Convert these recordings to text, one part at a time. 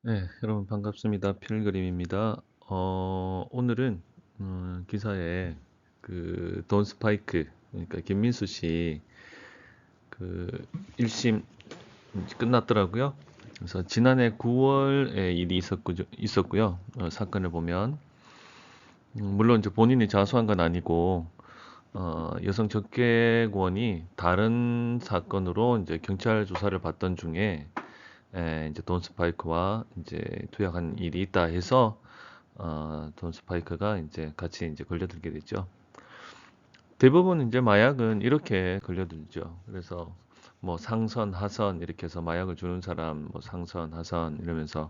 네, 여러분 반갑습니다. 필그림입니다. 오늘은 기사에 돈 스파이크, 그러니까 김민수 씨 그 1심 끝났더라고요. 그래서 지난해 9월에 일이 있었고요. 사건을 보면 물론 이제 본인이 자수한 건 아니고 여성 적개원이 다른 사건으로 이제 경찰 조사를 받던 중에 이제 돈 스파이크와 이제 투약한 일이 있다 해서 돈 스파이크가 이제 같이 이제 걸려들게 됐죠. 대부분 이제 마약은 이렇게 걸려들죠. 그래서 뭐 상선, 하선 이렇게 해서 마약을 주는 사람, 뭐 상선, 하선 이러면서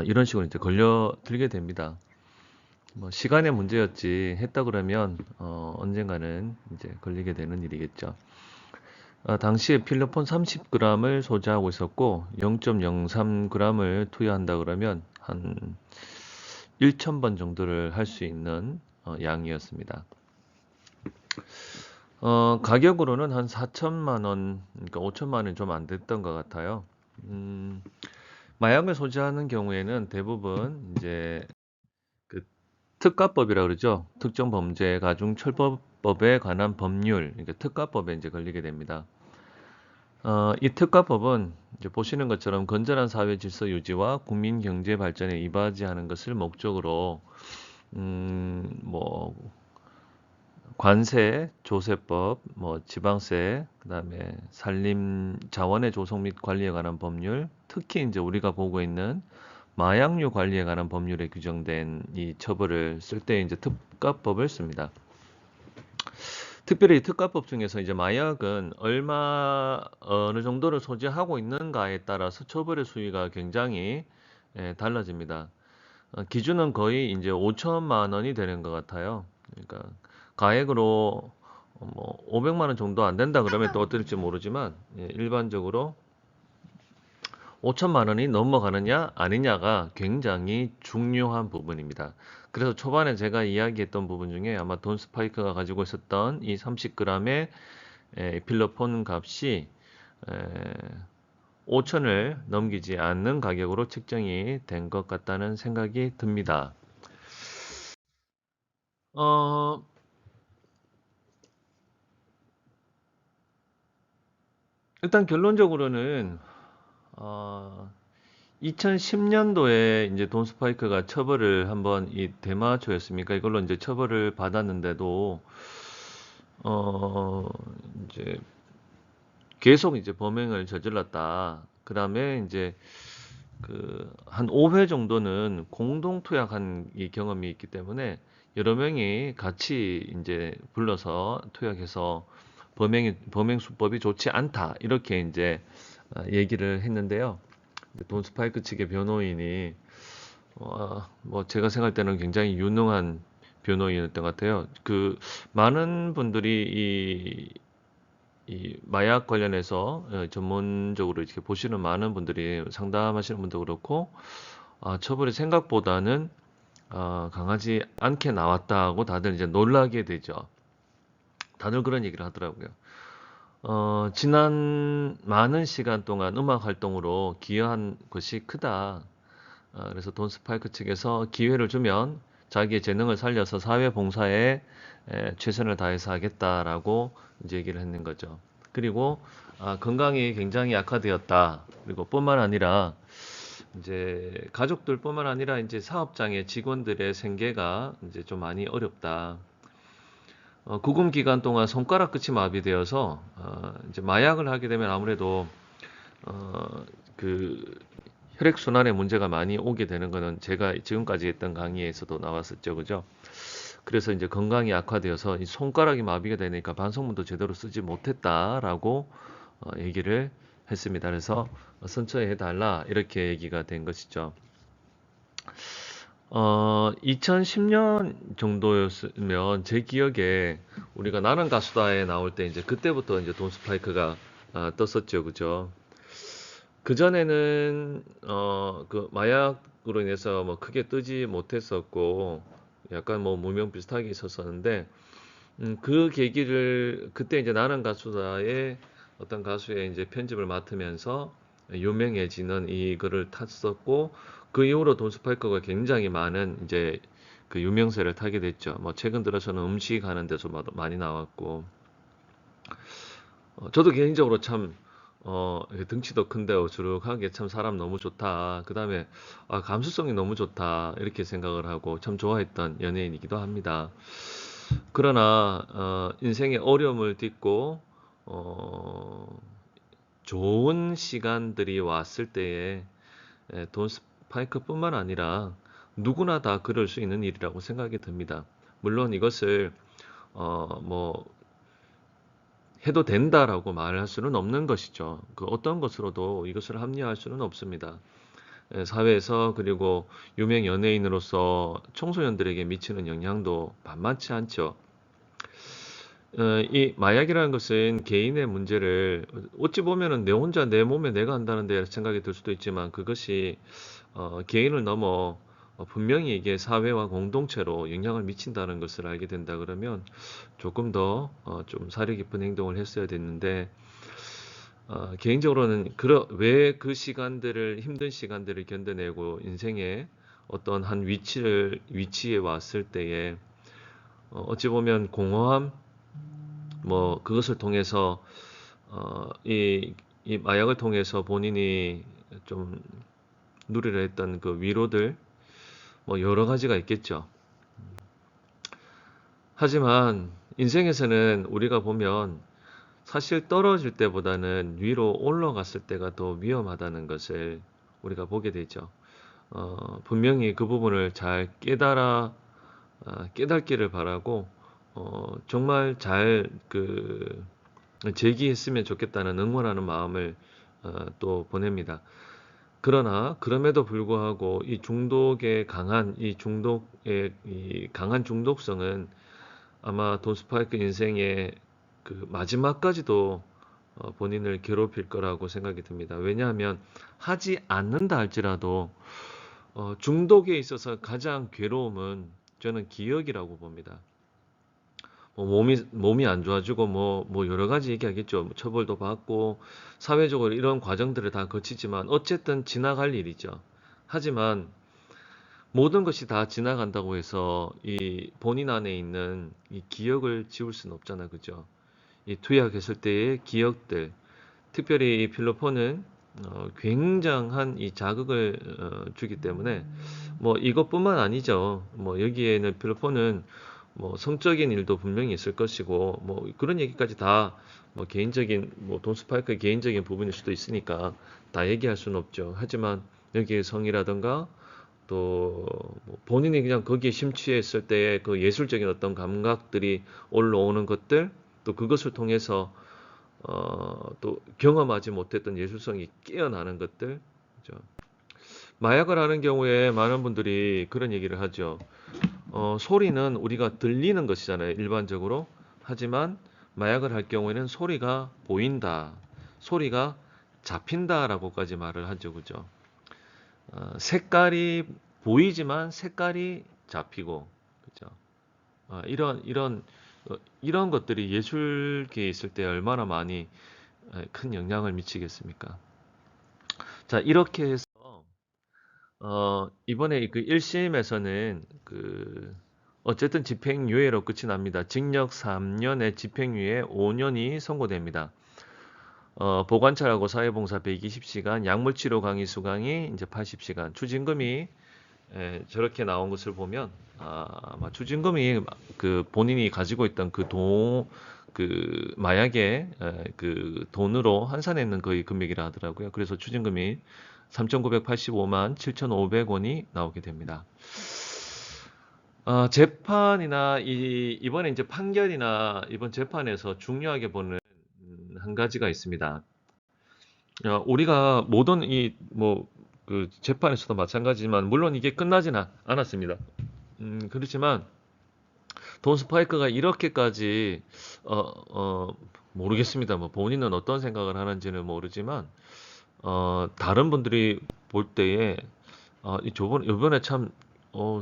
이런 식으로 이제 걸려들게 됩니다. 뭐 시간의 문제였지 했다 그러면 언젠가는 이제 걸리게 되는 일이겠죠. 당시에 필로폰 30g을 소지하고 있었고 0.03g을 투여한다 그러면 한 1,000번 정도를 할 수 있는 양이었습니다. 가격으로는 한 4천만 원, 그러니까 5천만 원이 좀 안 됐던 것 같아요. 음, 마약을 소지하는 경우에는 대부분 이제 그 특가법이라 그러죠. 특정범죄 가중처벌법에 관한 법률, 그러니까 특가법에 이제 걸리게 됩니다. 이 특가법은 이제 보시는 것처럼 건전한 사회 질서 유지와 국민 경제 발전에 이바지하는 것을 목적으로 뭐 관세, 조세법, 뭐 지방세, 그다음에 산림 자원의 조성 및 관리에 관한 법률, 특히 이제 우리가 보고 있는 마약류 관리에 관한 법률에 규정된 이 처벌을 쓸 때 이제 특가법을 씁니다. 특별히 특가법 중에서 이제 마약은 어느 정도를 소지하고 있는가에 따라서 처벌의 수위가 굉장히 달라집니다. 기준은 거의 이제 5천만 원이 되는 것 같아요. 그러니까 가액으로 뭐 500만 원 정도 안 된다 그러면 또 어떨지 모르지만 일반적으로 5천만 원이 넘어가느냐 아니냐가 굉장히 중요한 부분입니다. 그래서 초반에 제가 이야기했던 부분 중에 아마 돈 스파이크가 가지고 있었던 이 30g의 필로폰 값이 5천을 넘기지 않는 가격으로 책정이 된 것 같다는 생각이 듭니다. 어, 일단 결론적으로는 어, 2010년도에 이제 돈 스파이크가 처벌을 한번 이 대마초였습니까? 이걸로 이제 처벌을 받았는데도 어, 이제 계속 이제 범행을 저질렀다. 그다음에 이제 그 한 5회 정도는 공동 투약한 이 경험이 있기 때문에 여러 명이 같이 이제 불러서 투약해서 범행 수법이 좋지 않다. 이렇게 이제 얘기를 했는데요. 돈 스파이크 측의 변호인이 뭐 제가 생각할 때는 굉장히 유능한 변호인이었던 것 같아요. 그 많은 분들이 이 마약 관련해서 전문적으로 이렇게 보시는 많은 분들이 상담하시는 분도 그렇고 처벌이 생각보다는 강하지 않게 나왔다고 다들 이제 놀라게 되죠. 다들 그런 얘기를 하더라고요. 지난 많은 시간 동안 음악 활동으로 기여한 것이 크다. 그래서 돈 스파이크 측에서 기회를 주면 자기의 재능을 살려서 사회 봉사에 최선을 다해서 하겠다라고 이제 얘기를 했는 거죠. 그리고 건강이 굉장히 악화되었다. 그리고 뿐만 아니라 이제 가족들뿐만 아니라 이제 사업장의 직원들의 생계가 이제 좀 많이 어렵다. 구금 기간 동안 손가락 끝이 마비되어서 이제 마약을 하게 되면 아무래도 어, 그 혈액순환에 문제가 많이 오게 되는 거는 제가 지금까지 했던 강의에서도 나왔었죠. 그죠? 그래서 이제 건강이 악화되어서 이 손가락이 마비가 되니까 반성문도 제대로 쓰지 못했다라고 얘기를 했습니다. 그래서 선처해 달라 이렇게 얘기가 된 것이죠. 2010년 정도였으면 제 기억에 우리가 나는 가수다에 나올 때 이제 그때부터 이제 돈 스파이크가 떴었죠. 그죠? 그전에는 그 마약으로 인해서 뭐 크게 뜨지 못했었고 약간 뭐 무명 비슷하게 있었었는데 그 계기를 그때 이제 나는 가수다의 어떤 가수의 이제 편집을 맡으면서 유명해지는 이거를 탔었고, 그 이후로 돈 스파이크가 굉장히 많은 이제 그 유명세를 타게 됐죠. 뭐 최근 들어서는 음식 하는 데서 많이 나왔고, 저도 개인적으로 참 등치도 큰데 어수룩하게 참 사람 너무 좋다. 그다음에 감수성이 너무 좋다. 이렇게 생각을 하고 참 좋아했던 연예인이기도 합니다. 그러나 인생의 어려움을 딛고 어, 좋은 시간들이 왔을 때에 돈 스파이크뿐만 아니라 누구나 다 그럴 수 있는 일이라고 생각이 듭니다. 물론 이것을 뭐 해도 된다라고 말할 수는 없는 것이죠. 그 어떤 것으로도 이것을 합리화할 수는 없습니다. 사회에서 그리고 유명 연예인으로서 청소년들에게 미치는 영향도 만만치 않죠. 이 마약이라는 것은 개인의 문제를 어찌 보면은 내 혼자 내 몸에 내가 한다는데 생각이 들 수도 있지만 그것이 개인을 넘어 분명히 이게 사회와 공동체로 영향을 미친다는 것을 알게 된다 그러면 조금 더 좀 사려 깊은 행동을 했어야 됐는데 개인적으로는 왜 그 시간들을 힘든 시간들을 견뎌내고 인생의 어떤 한 위치에 왔을 때에 어찌 보면 공허함 뭐 그것을 통해서 이 마약을 통해서 본인이 좀 누리려 했던 그 위로들 뭐 여러 가지가 있겠죠. 하지만 인생에서는 우리가 보면 사실 떨어질 때보다는 위로 올라갔을 때가 더 위험하다는 것을 우리가 보게 되죠. 분명히 그 부분을 잘 깨닫기를 바라고, 정말 잘 제기했으면 좋겠다는 응원하는 마음을 또 보냅니다. 그러나 그럼에도 불구하고 이 강한 중독성은 아마 돈 스파이크 인생의 그 마지막까지도 본인을 괴롭힐 거라고 생각이 듭니다. 왜냐하면 하지 않는다 할지라도 중독에 있어서 가장 괴로움은 저는 기억이라고 봅니다. 뭐 몸이 안 좋아지고 뭐 여러 가지 얘기하겠죠. 뭐 처벌도 받고 사회적으로 이런 과정들을 다 거치지만 어쨌든 지나갈 일이죠. 하지만 모든 것이 다 지나간다고 해서 이 본인 안에 있는 이 기억을 지울 수는 없잖아, 그죠? 이 투약했을 때의 기억들, 특별히 이 필로폰은 굉장한 이 자극을 주기 때문에 뭐 이것뿐만 아니죠. 뭐 여기에는 필로폰은 뭐 성적인 일도 분명히 있을 것이고 뭐 그런 얘기까지 다 뭐 개인적인 뭐 돈 스파이크의 개인적인 부분일 수도 있으니까 다 얘기할 수는 없죠. 하지만 여기에 성이라든가 또뭐 본인이 그냥 거기에 심취했을 때의 그 예술적인 어떤 감각들이 올라오는 것들 또 그것을 통해서 또 경험하지 못했던 예술성이 깨어나는 것들 그죠? 마약을 하는 경우에 많은 분들이 그런 얘기를 하죠. 소리는 우리가 들리는 것이잖아요, 일반적으로. 하지만 마약을 할 경우에는 소리가 보인다, 소리가 잡힌다라고까지 말을 하죠, 그죠? 색깔이 보이지만 색깔이 잡히고, 그죠? 이런 것들이 예술계에 있을 때 얼마나 많이 큰 영향을 미치겠습니까? 자, 이렇게 해서 이번에 그 1심에서는 어쨌든 집행유예로 끝이 납니다. 징역 3년에 집행유예 5년이 선고됩니다. 보관찰하고 사회봉사 120시간, 약물치료 강의 수강이 이제 80시간, 추징금이 저렇게 나온 것을 보면 아마 추징금이 그 본인이 가지고 있던 그 마약의 그 돈으로 환산했는 거의 금액이라 하더라고요. 그래서 추징금이 3,985만 7,500원이 나오게 됩니다. 재판이나 이번에 이제 판결이나 이번 재판에서 중요하게 보는 한 가지가 있습니다. 우리가 모든 그 재판에서도 마찬가지지만 물론 이게 끝나지는 않았습니다. 그렇지만 돈 스파이크가 이렇게까지 모르겠습니다. 뭐 본인은 어떤 생각을 하는지는 모르지만 다른 분들이 볼 때에 이번에 참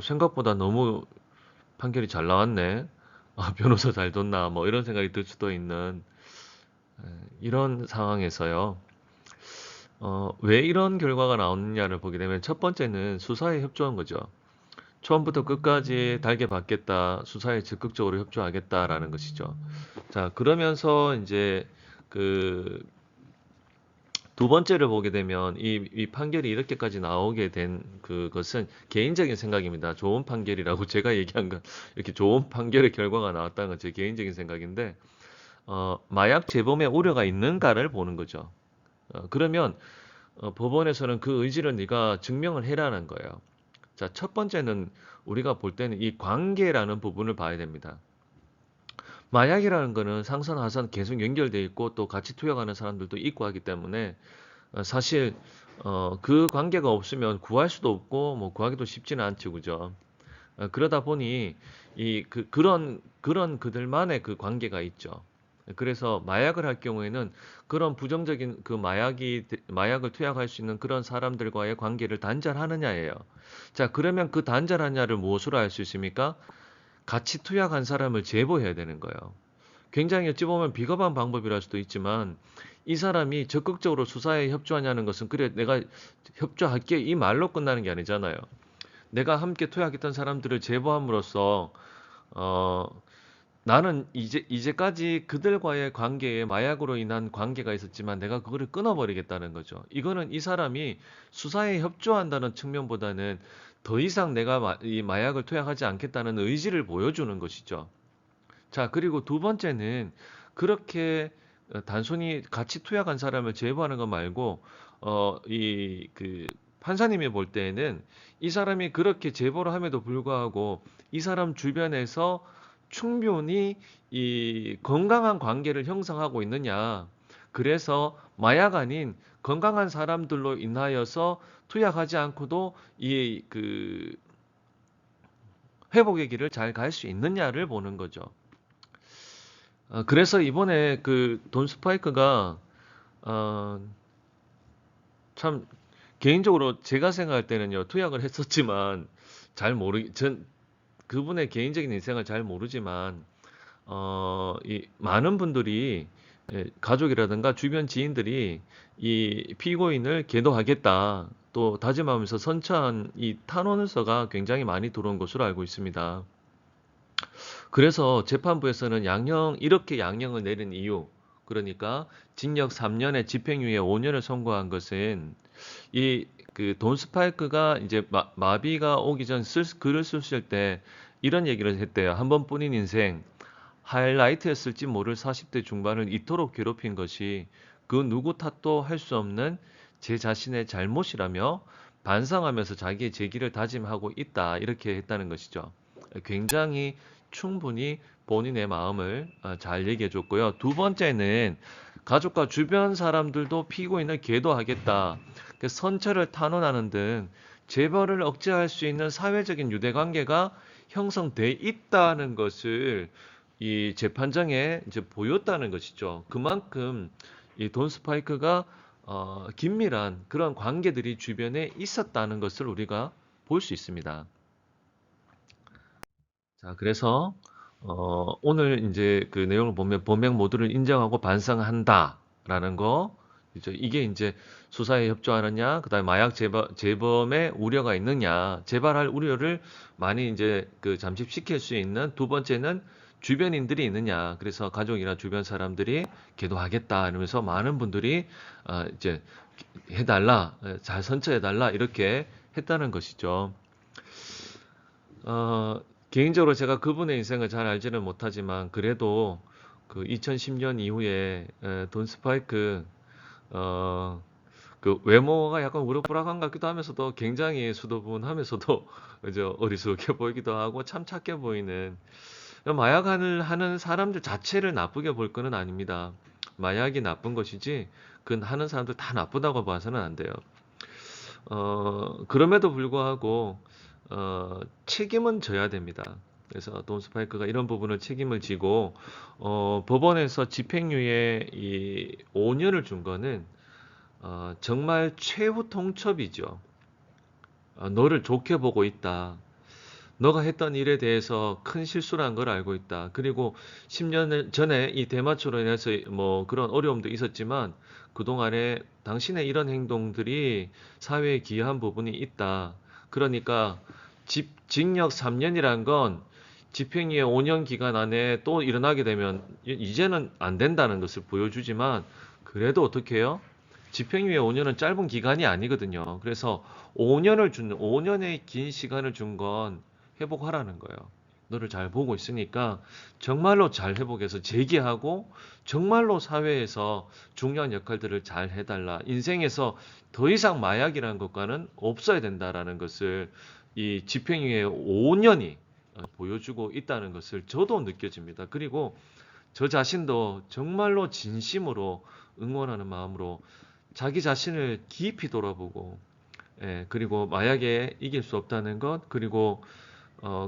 생각보다 너무 판결이 잘 나왔네. 변호사 잘 뒀나 뭐 이런 생각이 들 수도 있는 이런 상황에서요. 왜 이런 결과가 나오느냐를 보게 되면 첫 번째는 수사에 협조한 거죠. 처음부터 끝까지 달게 받겠다, 수사에 적극적으로 협조하겠다라는 것이죠. 자, 그러면서 이제 그 두 번째를 보게 되면 이 판결이 이렇게까지 나오게 된 그것은 개인적인 생각입니다. 좋은 판결이라고 제가 얘기한 건 이렇게 좋은 판결의 결과가 나왔다는 건 제 개인적인 생각인데, 마약 재범의 우려가 있는가를 보는 거죠. 그러면 법원에서는 그 의지를 네가 증명을 해라는 거예요. 자, 첫 번째는 우리가 볼 때는 이 관계라는 부분을 봐야 됩니다. 마약이라는 거는 상선, 하선 계속 연결돼 있고 또 같이 투약하는 사람들도 있고 하기 때문에 사실 그 관계가 없으면 구할 수도 없고 뭐 구하기도 쉽지는 않죠, 그죠? 그러다 보니 그런 그들만의 그 관계가 있죠. 그래서 마약을 할 경우에는 그런 부정적인 그 마약을 투약할 수 있는 그런 사람들과의 관계를 단절하느냐예요. 자, 그러면 그 단절하냐를 무엇으로 알 수 있습니까? 같이 투약한 사람을 제보해야 되는 거예요. 굉장히 어찌 보면 비겁한 방법이랄 수도 있지만 이 사람이 적극적으로 수사에 협조하냐는 것은 그래 내가 협조할게 이 말로 끝나는 게 아니잖아요. 내가 함께 투약했던 사람들을 제보함으로써 어 나는 이제까지 그들과의 관계에 마약으로 인한 관계가 있었지만 내가 그거를 끊어버리겠다는 거죠. 이거는 이 사람이 수사에 협조한다는 측면보다는 더 이상 내가 이 마약을 투약하지 않겠다는 의지를 보여주는 것이죠. 자, 그리고 두 번째는 그렇게 단순히 같이 투약한 사람을 제보하는 것 말고 판사님이 볼 때에는 이 사람이 그렇게 제보를 함에도 불구하고 이 사람 주변에서 충분히 이 건강한 관계를 형성하고 있느냐. 그래서 마약 아닌 건강한 사람들로 인하여서 투약하지 않고도 회복의 길을 잘 갈 수 있느냐를 보는 거죠. 그래서 이번에 그 돈 스파이크가 어, 참 개인적으로 제가 생각할 때는요 투약을 했었지만 전 그분의 개인적인 인생을 잘 모르지만 이 많은 분들이 가족이라든가 주변 지인들이 이 피고인을 계도하겠다 또 다짐하면서 선처한 이 탄원서가 굉장히 많이 들어온 것으로 알고 있습니다. 그래서 재판부에서는 이렇게 양형을 내린 이유, 그러니까 징역 3년에 집행유예 5년을 선고한 것은 돈 스파이크가 이제 마비가 오기 전 글을 쓰실 때 이런 얘기를 했대요. 한 번뿐인 인생, 하이라이트였을지 모를 40대 중반을 이토록 괴롭힌 것이 그 누구 탓도 할 수 없는 제 자신의 잘못이라며 반성하면서 자기의 재기를 다짐하고 있다. 이렇게 했다는 것이죠. 굉장히 충분히 본인의 마음을 잘 얘기해 줬고요. 두 번째는 가족과 주변 사람들도 피고인을 계도하겠다. 선처를 탄원하는 등 재벌을 억제할 수 있는 사회적인 유대관계가 형성돼 있다는 것을 이 재판장에 이제 보였다는 것이죠. 그만큼 이 돈 스파이크가 긴밀한 그런 관계들이 주변에 있었다는 것을 우리가 볼 수 있습니다. 자, 그래서 오늘 이제 그 내용을 보면 범행 모두를 인정하고 반성한다라는 거, 이게 이제 수사에 협조하느냐, 그다음에 마약 재범의 우려가 있느냐, 재발할 우려를 많이 이제 그 잠식시킬 수 있는 두 번째는 주변인들이 있느냐, 그래서 가족이나 주변 사람들이 계도하겠다 이러면서 많은 분들이 이제 해달라, 잘 선처해달라 이렇게 했다는 것이죠. 어, 개인적으로 제가 그분의 인생을 잘 알지는 못하지만 그래도 그 2010년 이후에 돈 스파이크 어, 그 외모가 약간 우락부락한 것 같기도 하면서도 굉장히 수도분하면서도 이제 어리숙해 보이기도 하고 참 착해 보이는 마약을 하는 사람들 자체를 나쁘게 볼 거는 아닙니다. 마약이 나쁜 것이지 그 하는 사람들 다 나쁘다고 봐서는 안 돼요. 그럼에도 불구하고 책임은 져야 됩니다. 그래서 돈 스파이크가 이런 부분을 책임을 지고 법원에서 집행유예 이 5년을 준 거는 정말 최후 통첩이죠. 너를 좋게 보고 있다. 너가 했던 일에 대해서 큰 실수란 걸 알고 있다. 그리고 10년 전에 이 대마초로 인해서 뭐 그런 어려움도 있었지만 그동안에 당신의 이런 행동들이 사회에 기여한 부분이 있다. 그러니까 징역 3년이란 건 집행유예 5년 기간 안에 또 일어나게 되면 이제는 안 된다는 것을 보여주지만 그래도 어떻게 해요? 집행유예 5년은 짧은 기간이 아니거든요. 그래서 5년의 긴 시간을 준 건 회복하라는 거예요. 너를 잘 보고 있으니까 정말로 잘 회복해서 재기하고 정말로 사회에서 중요한 역할들을 잘 해달라. 인생에서 더 이상 마약이라는 것과는 없어야 된다라는 것을 이 집행유예 5년이 보여주고 있다는 것을 저도 느껴집니다. 그리고 저 자신도 정말로 진심으로 응원하는 마음으로 자기 자신을 깊이 돌아보고, 그리고 마약에 이길 수 없다는 것, 그리고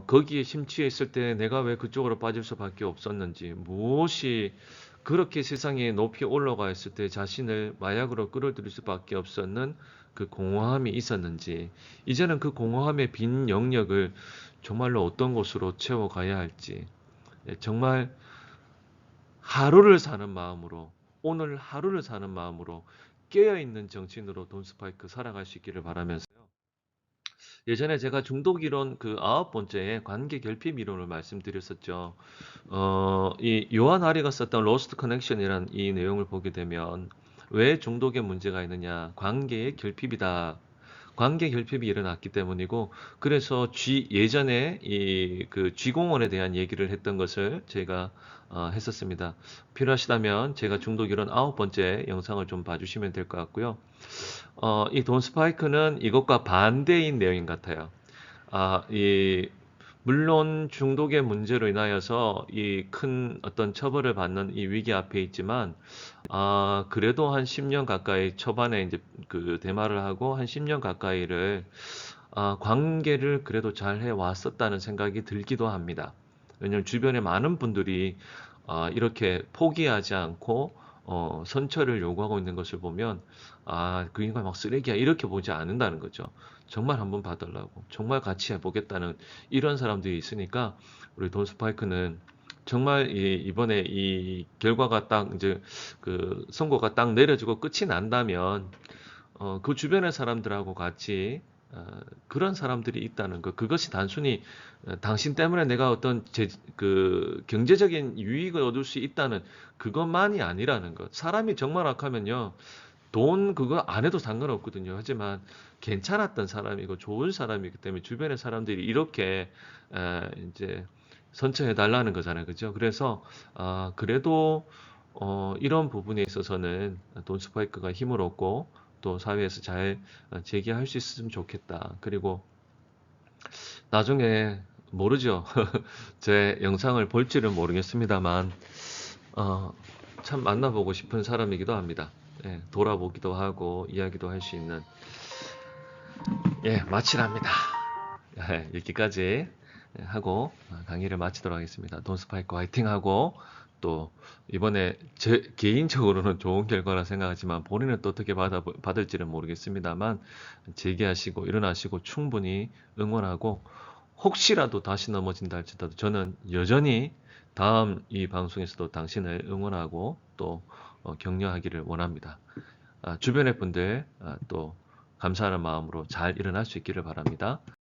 거기에 심취해 있을 때 내가 왜 그쪽으로 빠질 수밖에 없었는지, 무엇이 그렇게 세상에 높이 올라가 있을 때 자신을 마약으로 끌어들일 수밖에 없었는 그 공허함이 있었는지, 이제는 그 공허함의 빈 영역을 정말로 어떤 곳으로 채워가야 할지, 정말 하루를 사는 마음으로, 오늘 하루를 사는 마음으로 깨어있는 정신으로 돈 스파이크 살아갈 수 있기를 바라면서요. 예전에 제가 중독 이론 그 9번째에 관계 결핍 이론을 말씀드렸었죠. 이 요한 하리가 썼던 로스트 커넥션이란 이 내용을 보게 되면 왜 중독에 문제가 있느냐? 관계의 결핍이다. 관계 결핍이 일어났기 때문이고, 그래서 예전에 이 그 쥐공원에 대한 얘기를 했던 것을 제가 했었습니다. 필요하시다면 제가 중독 이론 9번째 영상을 좀 봐주시면 될 것 같고요. 이 돈 스파이크는 이것과 반대인 내용인 것 같아요. 물론 중독의 문제로 인하여서 이 큰 어떤 처벌을 받는 이 위기 앞에 있지만, 그래도 한 10년 가까이 초반에 이제 그 대마를 하고 한 10년 가까이를 관계를 그래도 잘 해왔었다는 생각이 들기도 합니다. 왜냐하면 주변에 많은 분들이 이렇게 포기하지 않고 선처를 요구하고 있는 것을 보면 그 인간 막 쓰레기야 이렇게 보지 않는다는 거죠. 정말 한번 봐달라고, 정말 같이 해보겠다는 이런 사람들이 있으니까 우리 돈 스파이크는 정말 이번에 이 결과가 딱 이제 그 선고가 딱 내려지고 끝이 난다면 그 주변의 사람들하고 같이 그런 사람들이 있다는 것, 그것이 단순히 당신 때문에 내가 어떤 그 경제적인 유익을 얻을 수 있다는 그것만이 아니라는 것. 사람이 정말 악하면요, 돈 그거 안 해도 상관없거든요. 하지만 괜찮았던 사람이고 좋은 사람이기 때문에 주변의 사람들이 이렇게 이제 선처해 달라는 거잖아요. 그죠? 그래서 그래도 이런 부분에 있어서는 돈 스파이크가 힘을 얻고 또 사회에서 잘 제기할 수 있으면 좋겠다. 그리고 나중에 모르죠. 제 영상을 볼지는 모르겠습니다만 어, 참 만나보고 싶은 사람이기도 합니다. 돌아보기도 하고 이야기도 할 수 있는, 마치랍니다. 여기까지 하고 강의를 마치도록 하겠습니다. 돈 스파이크 화이팅 하고, 또 이번에 제 개인적으로는 좋은 결과라 생각하지만 본인은 또 어떻게 받을지는 모르겠습니다만 재기하시고 일어나시고 충분히 응원하고, 혹시라도 다시 넘어진다 할지라도 저는 여전히 다음 이 방송에서도 당신을 응원하고 또 격려하기를 원합니다. 주변의 분들 또 감사하는 마음으로 잘 일어날 수 있기를 바랍니다.